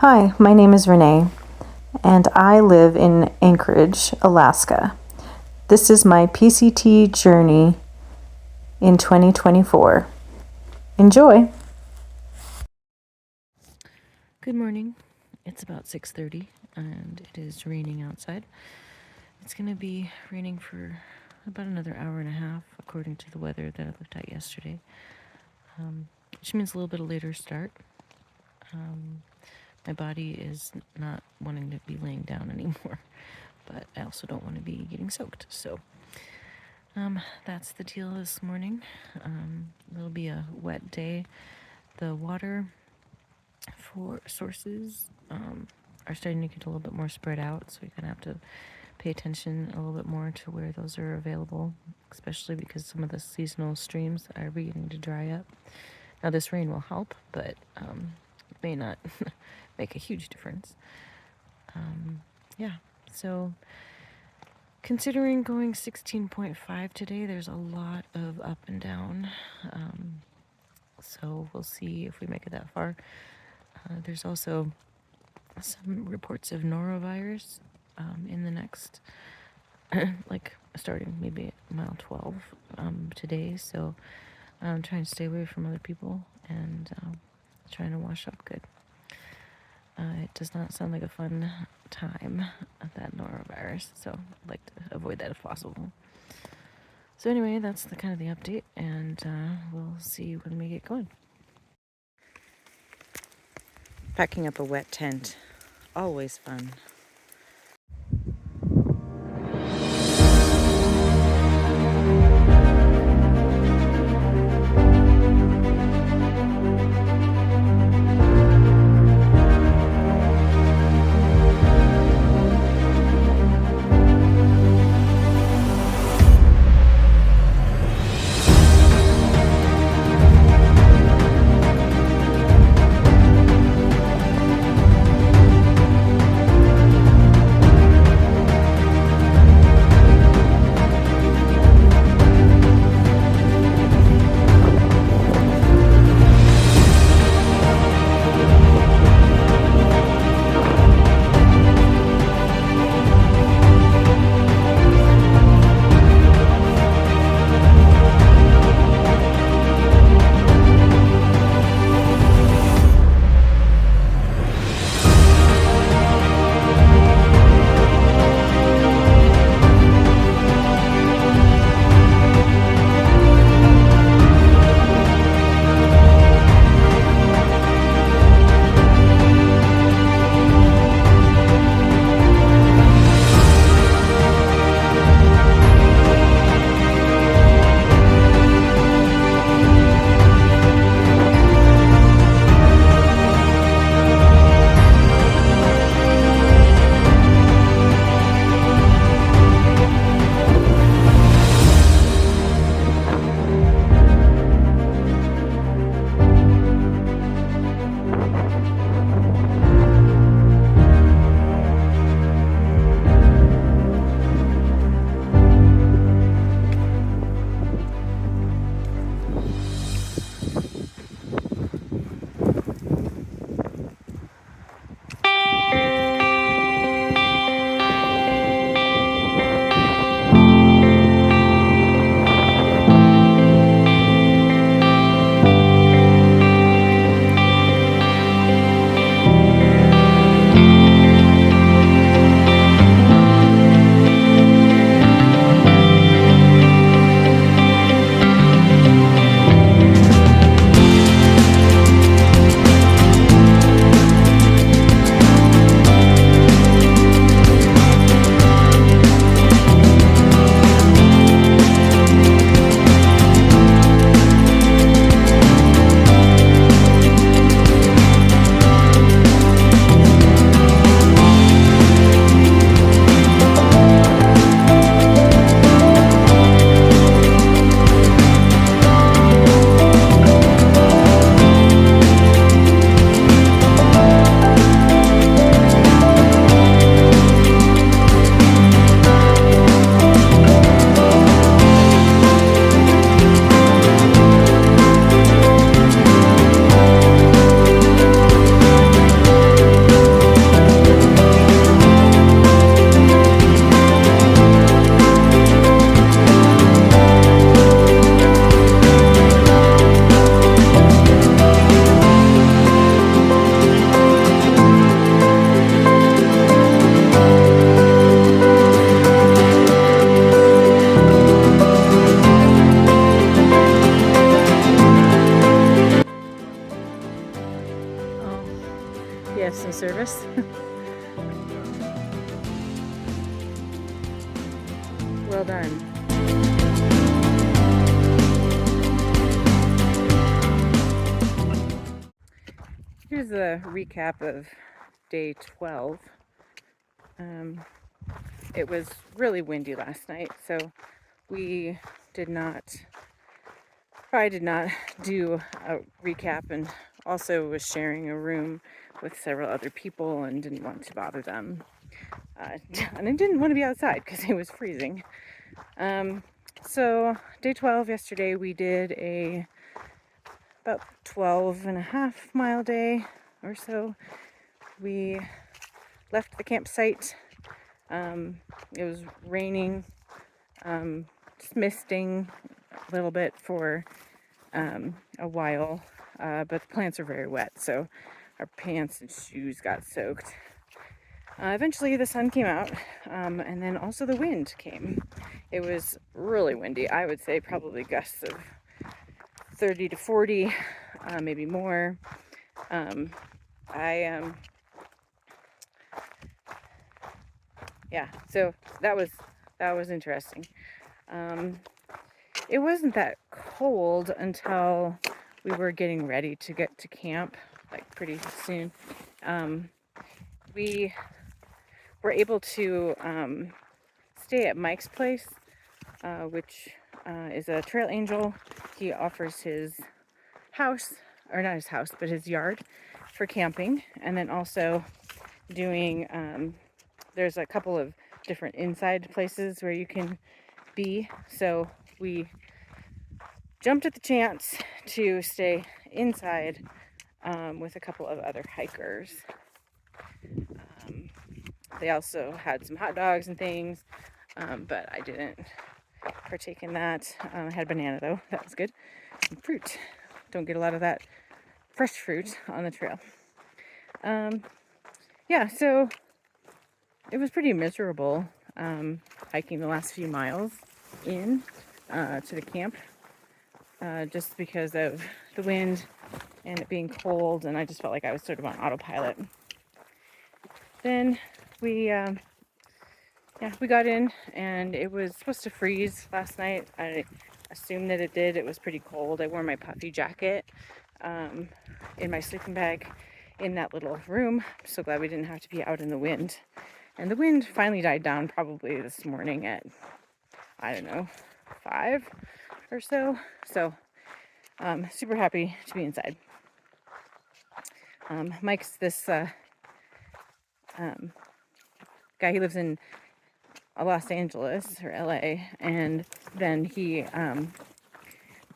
Hi, my name is Renee, and I live in Anchorage, Alaska. This is my PCT journey in 2024. Enjoy! Good morning. It's about 6:30 and it is raining outside. It's going to be raining for about another hour and a half according to the weather that I looked at yesterday. Which means a little bit of later start. My body is not wanting to be laying down anymore, but I also don't want to be getting soaked. So that's the deal this morning. It'll be a wet day. The water for sources are starting to get a little bit more spread out, so you're gonna have to pay attention a little bit more to where those are available, especially because some of the seasonal streams are beginning to dry up. Now this rain will help, but it may not make a huge difference. So considering going 16.5 today, there's a lot of up and down. So we'll see if we make it that far. There's also some reports of norovirus in the next, like starting maybe at mile 12 today. So I'm trying to stay away from other people and trying to wash up good. It does not sound like a fun time, that norovirus, so I'd like to avoid that if possible. So anyway, that's the kind of the update, and we'll see when we get going. Packing up a wet tent, always fun. Yes, some service. Well done. Here's a recap of day 12. It was really windy last night, so we I did not do a recap, and also was sharing a room with several other people and didn't want to bother them. And I didn't want to be outside because it was freezing. So day 12 yesterday, we did about 12.5 mile day or so. We left the campsite. It was raining, just misting a little bit for a while, but the plants are very wet, so our pants and shoes got soaked. Eventually the sun came out, and then also the wind came. It was really windy. I would say probably gusts of 30 to 40, maybe more. Yeah, so that was interesting. It wasn't that cold until we were getting ready to get to camp, like pretty soon. We were able to stay at Mike's place, which is a trail angel. He offers his house, or not his house, but his yard for camping, and then also doing, there's a couple of different inside places where you can be. So we jumped at the chance to stay inside with a couple of other hikers. They also had some hot dogs and things, but I didn't partake in that. I had a banana though, that was good. And fruit. Don't get a lot of that fresh fruit on the trail. Yeah, so it was pretty miserable hiking the last few miles in to the camp, just because of the wind and it being cold, and I just felt like I was sort of on autopilot. Then we got in, and it was supposed to freeze last night. I assumed that it did. It was pretty cold. I wore my puffy jacket in my sleeping bag in that little room. I'm so glad we didn't have to be out in the wind. And the wind finally died down probably this morning at, I don't know, 5 or so. So super happy to be inside. Mike's this guy. He lives in Los Angeles or LA, and then he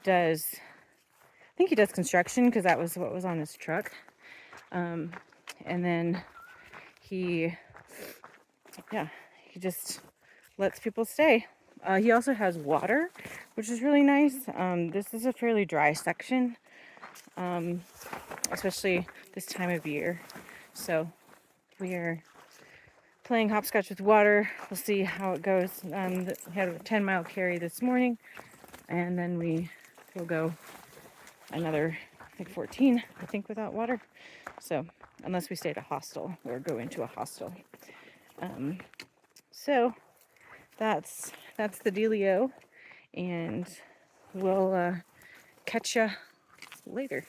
does, I think he does construction, because that was what was on his truck. And then he just lets people stay. He also has water, which is really nice. This is a fairly dry section, especially this time of year. So we are playing hopscotch with water. We'll see how it goes. We had a 10-mile carry this morning, and then we will go another, I think 14, without water. So unless we stay at a hostel or go into a hostel. So that's the dealio, and we'll catch ya later.